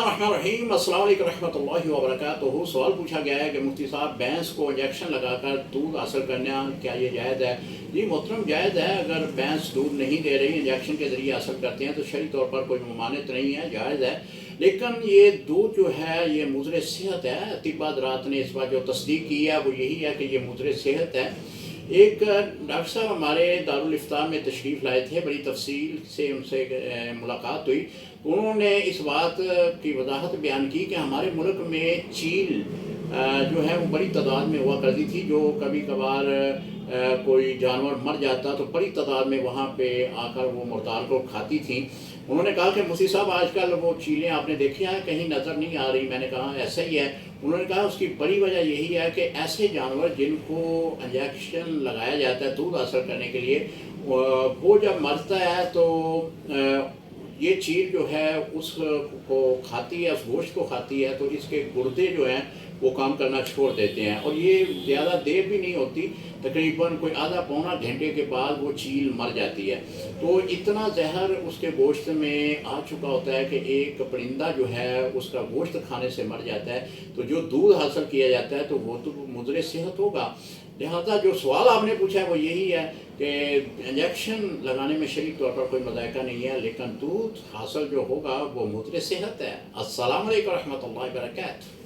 रहीम अस्सलाम वालेकुम रहमतुल्लाहि व बरकातुहू। सवाल पूछा गया है कि मुफ्ती साहब भैंस को इंजेक्शन लगाकर दूध हासिल करना क्या ये जायज़ है? जी मोहतरम, जायज़ है। अगर भैंस दूध नहीं दे रही, इंजेक्शन के ज़रिए हासिल करते हैं तो शरई तौर पर कोई ममानियत नहीं है, जायज़ है। लेकिन ये दूध जो है ये मुज़र सेहत है। तिब्बा हज़रात ने इस बार जो तस्दीक की है वो यही है कि ये मुज़र सेहत है। एक डॉक्टर साहब हमारे दारुल इफ्ता में तशरीफ़ लाए थे, बड़ी तफसील से उनसे मुलाकात हुई। उन्होंने इस बात की वजाहत बयान की कि हमारे मुल्क में चील जो है वो बड़ी तादाद में हुआ करती थी। जो कभी कभार कोई जानवर मर जाता तो बड़ी तादाद में वहाँ पे आकर वो मुर्दार को खाती थी। उन्होंने कहा कि मुफ्ती साहब आजकल वो चीलें आपने देखी हैं, कहीं नज़र नहीं आ रही। मैंने कहा ऐसा ही है। उन्होंने कहा उसकी बड़ी वजह यही है कि ऐसे जानवर जिनको इंजेक्शन लगाया जाता है दूध हासिल करने के लिए, वो जब मरता है तो ये चील जो है उसको खाती है, उस गोश्त को खाती है, तो इसके गुर्दे जो हैं वो काम करना छोड़ देते हैं और ये ज़्यादा देर भी नहीं होती, तकरीबन कोई आधा पौना घंटे के बाद वो चील मर जाती है। तो इतना जहर उसके गोश्त में आ चुका होता है कि एक परिंदा जो है उसका गोश्त खाने से मर जाता है। तो जो दूध हासिल किया जाता है तो वो तो मुज़र सेहत होगा। लिहाजा जो सवाल आपने पूछा है वो यही है कि इंजेक्शन लगाने में शरीक तौर पर कोई मज़ायका नहीं है, लेकिन दूध हासिल जो होगा वो मुज़र सेहत है। अस्सलाम वालेकुम रहमतुल्लाहि व बरकातुहू।